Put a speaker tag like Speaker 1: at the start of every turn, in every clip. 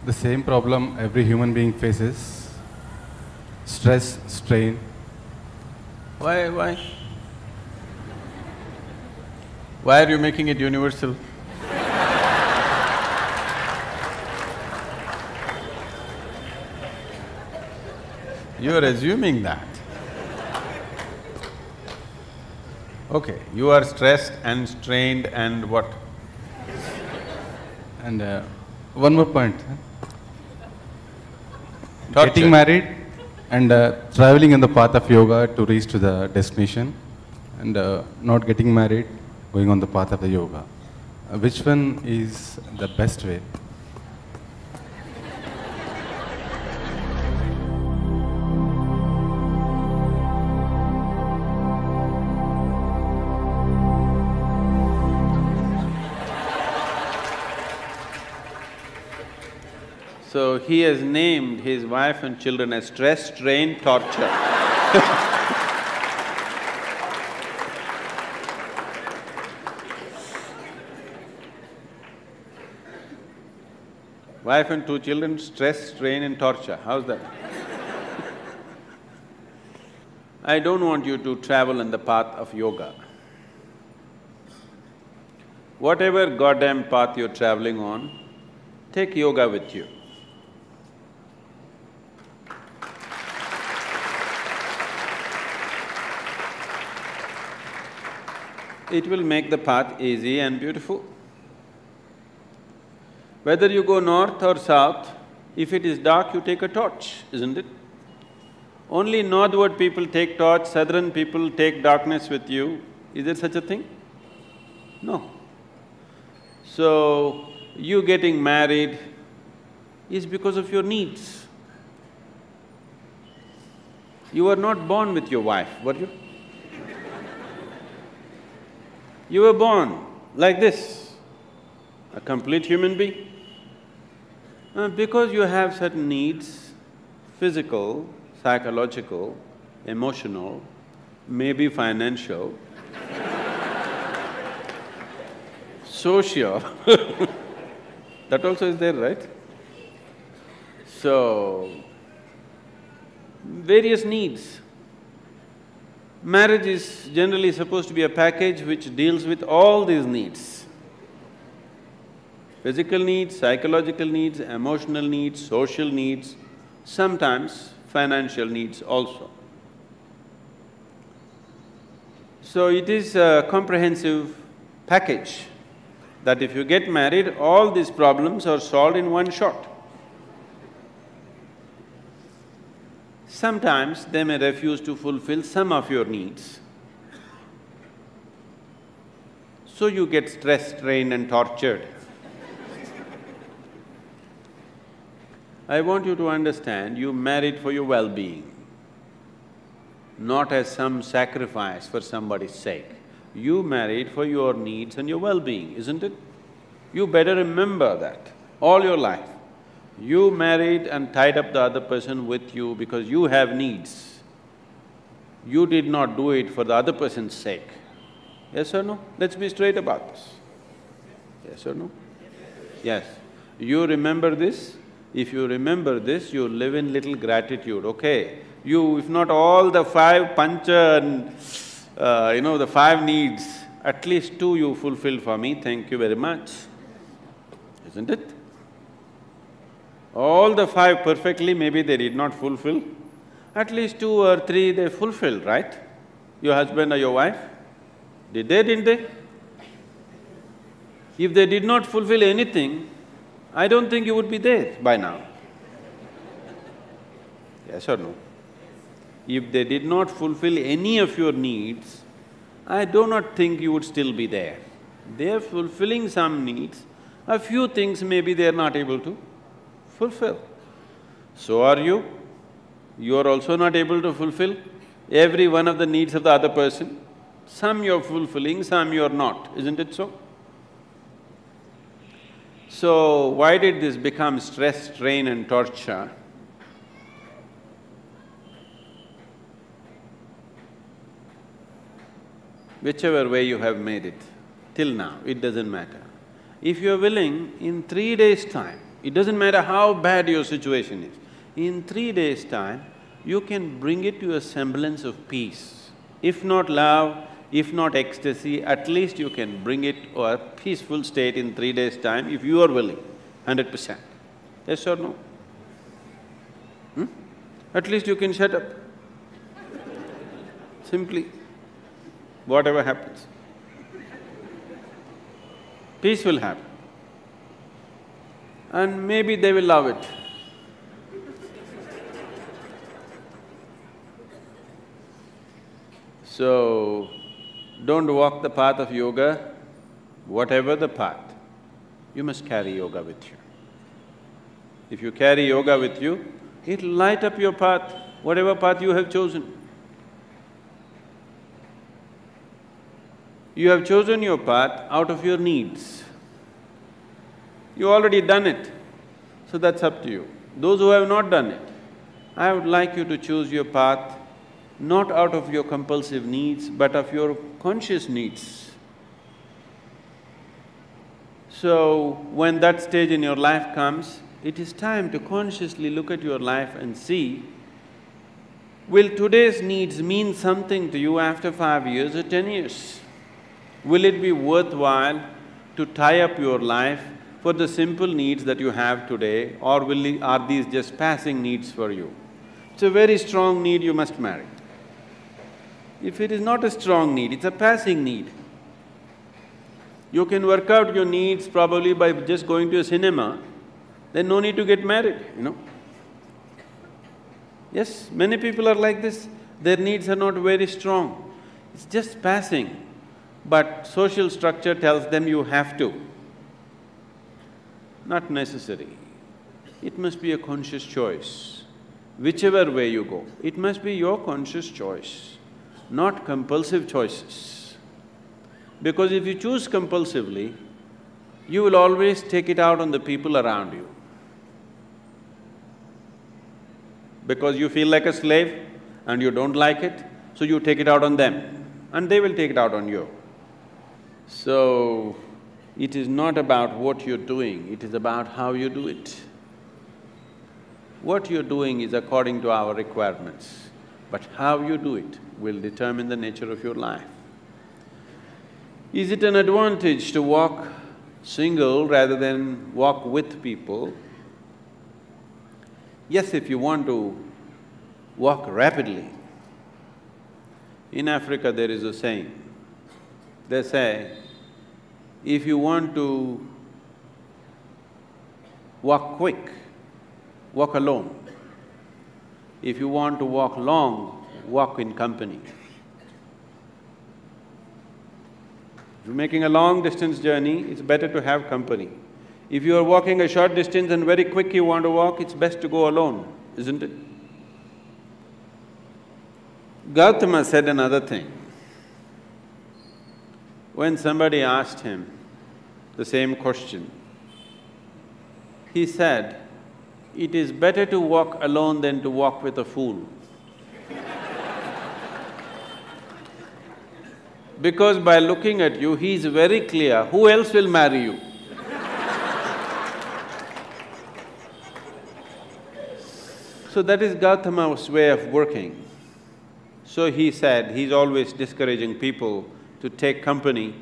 Speaker 1: The same problem every human being faces. Stress, strain.
Speaker 2: Why? Why are you making it universal? You are assuming that. Okay, you are stressed and strained and what?
Speaker 1: And one more point.
Speaker 2: Torture.
Speaker 1: Getting married and traveling in the path of yoga to reach to the destination, and not getting married, going on the path of the yoga. Which one is the best way?
Speaker 2: So he has named his wife and children as stress, strain, torture. Wife and 2 children, stress, strain and torture, how's that? I don't want you to travel on the path of yoga. Whatever goddamn path you're traveling on, take yoga with you. It will make the path easy and beautiful. Whether you go north or south, if it is dark, you take a torch, isn't it? Only northward people take torch, southern people take darkness with you. Is there such a thing? No. So, you getting married is because of your needs. You were not born with your wife, were you? You were born like this, a complete human being. Because you have certain needs, physical, psychological, emotional, maybe financial, social, that also is there, right? So, various needs. Marriage is generally supposed to be a package which deals with all these needs. Physical needs, psychological needs, emotional needs, social needs, sometimes financial needs also. So it is a comprehensive package that if you get married, all these problems are solved in one shot. Sometimes they may refuse to fulfill some of your needs. So you get stressed, strained and tortured. I want you to understand, you married for your well-being, not as some sacrifice for somebody's sake. You married for your needs and your well-being, isn't it? You better remember that all your life. You married and tied up the other person with you because you have needs. You did not do it for the other person's sake. Yes or no? Let's be straight about this. Yes or no? Yes. You remember this? If you remember this, you live in little gratitude, okay? You… if not all the 5 pancha and the 5 needs, at least 2 you fulfill for me, thank you very much, isn't it? All the 5 perfectly, maybe they did not fulfill, at least 2 or 3 they fulfilled, right? Your husband or your wife? Did they, didn't they? If they did not fulfill anything, I don't think you would be there by now. Yes or no? If they did not fulfill any of your needs, I do not think you would still be there. They are fulfilling some needs, a few things maybe they are not able to fulfill. So are you. You are also not able to fulfill every one of the needs of the other person. Some you're fulfilling, some you're not, isn't it so? So, why did this become stress, strain and torture? Whichever way you have made it, till now, it doesn't matter. If you're willing, in 3 days' time, It doesn't matter how bad your situation is. In 3 days' time, you can bring it to a semblance of peace. If not love, if not ecstasy, at least you can bring it to a peaceful state in 3 days' time if you are willing, 100%. Yes or no? At least you can shut up. Simply, whatever happens. Peace will happen. And maybe they will love it. So, don't walk the path of yoga, whatever the path, you must carry yoga with you. If you carry yoga with you, it'll light up your path, whatever path you have chosen. You have chosen your path out of your needs. You already done it, so that's up to you. Those who have not done it, I would like you to choose your path not out of your compulsive needs, but of your conscious needs. So, when that stage in your life comes, it is time to consciously look at your life and see, will today's needs mean something to you after 5 years or 10 years? Will it be worthwhile to tie up your life for the simple needs that you have today, or are these just passing needs for you? It's a very strong need, you must marry. If it is not a strong need, it's a passing need. You can work out your needs probably by just going to a cinema, then no need to get married, you know. Yes, many people are like this, their needs are not very strong, it's just passing. But social structure tells them you have to. Not necessary. It must be a conscious choice. Whichever way you go, it must be your conscious choice, not compulsive choices. Because if you choose compulsively, you will always take it out on the people around you. Because you feel like a slave and you don't like it, so you take it out on them and they will take it out on you. So, it is not about what you're doing, it is about how you do it. What you're doing is according to our requirements, but how you do it will determine the nature of your life. Is it an advantage to walk single rather than walk with people? Yes, if you want to walk rapidly. In Africa there is a saying, they say, if you want to walk quick, walk alone. If you want to walk long, walk in company. If you're making a long distance journey, it's better to have company. If you are walking a short distance and very quick you want to walk, it's best to go alone, isn't it? Gautama said another thing. When somebody asked him the same question, he said, "It is better to walk alone than to walk with a fool." Because by looking at you, he is very clear, who else will marry you? So that is Gautama's way of working. So he said, he's always discouraging people to take company.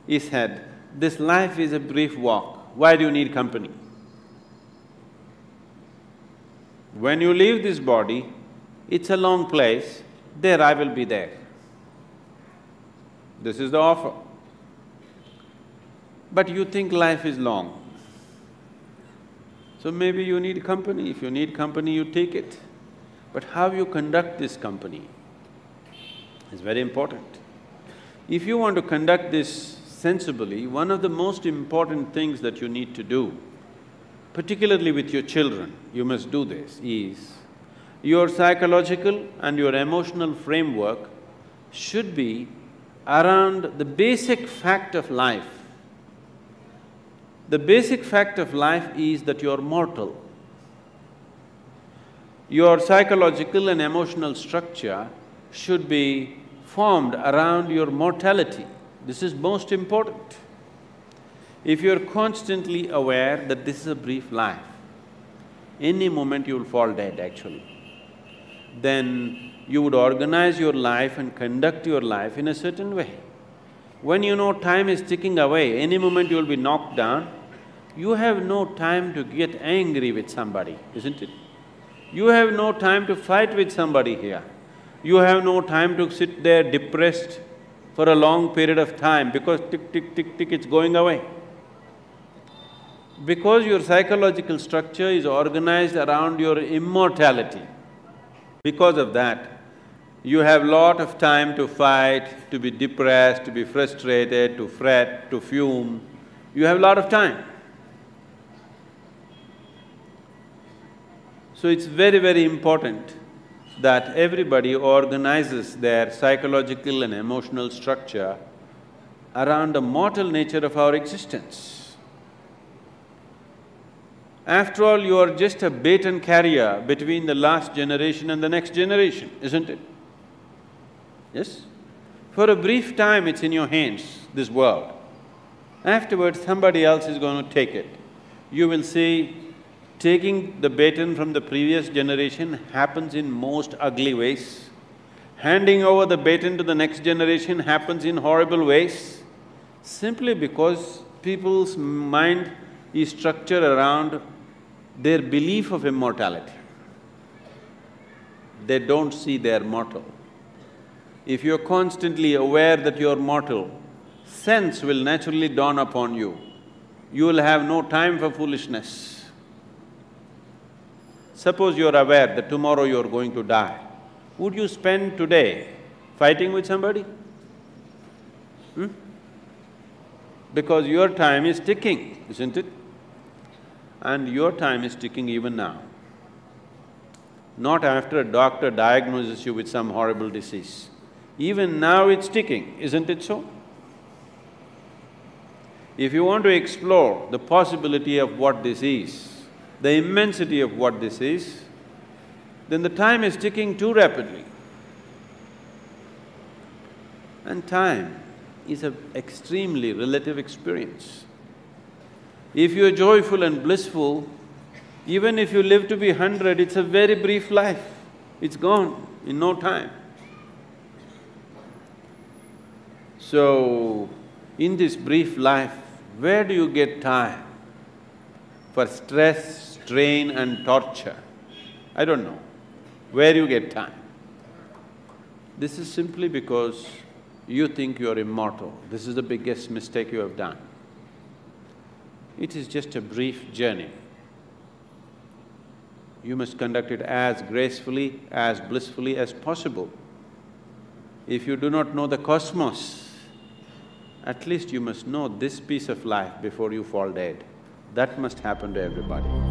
Speaker 2: He said, this life is a brief walk, why do you need company? When you leave this body, it's a long place, there I will be there. This is the offer. But you think life is long. So maybe you need company. If you need company, you take it. But how you conduct this company is very important. If you want to conduct this sensibly, one of the most important things that you need to do, particularly with your children, you must do this, is your psychological and your emotional framework should be around the basic fact of life. The basic fact of life is that you're mortal. Your psychological and emotional structure should be formed around your mortality. This is most important. If you're constantly aware that this is a brief life, any moment you'll fall dead actually. Then you would organize your life and conduct your life in a certain way. When you know time is ticking away, any moment you'll be knocked down, you have no time to get angry with somebody, isn't it? You have no time to fight with somebody here. You have no time to sit there depressed for a long period of time because tick, tick, tick, tick, it's going away. Because your psychological structure is organized around your immortality, because of that, you have lot of time to fight, to be depressed, to be frustrated, to fret, to fume. You have a lot of time. So it's very, very important that everybody organizes their psychological and emotional structure around the mortal nature of our existence. After all, you are just a baton carrier between the last generation and the next generation, isn't it? Yes? For a brief time it's in your hands, this world. Afterwards, somebody else is going to take it. You will see, taking the baton from the previous generation happens in most ugly ways. Handing over the baton to the next generation happens in horrible ways, simply because people's mind is structured around their belief of immortality. They don't see they're mortal. If you're constantly aware that you're mortal, sense will naturally dawn upon you. You will have no time for foolishness. Suppose you're aware that tomorrow you're going to die, would you spend today fighting with somebody? Because your time is ticking, isn't it? And your time is ticking even now. Not after a doctor diagnoses you with some horrible disease. Even now it's ticking, isn't it so? If you want to explore the possibility of what this is, the immensity of what this is, then the time is ticking too rapidly. And time is an extremely relative experience. If you're joyful and blissful, even if you live to be 100, it's a very brief life. It's gone in no time. So, in this brief life, where do you get time for stress, strain and torture? I don't know. Where you get time? This is simply because you think you're immortal. This is the biggest mistake you have done. It is just a brief journey. You must conduct it as gracefully, as blissfully as possible. If you do not know the cosmos, at least you must know this piece of life before you fall dead. That must happen to everybody.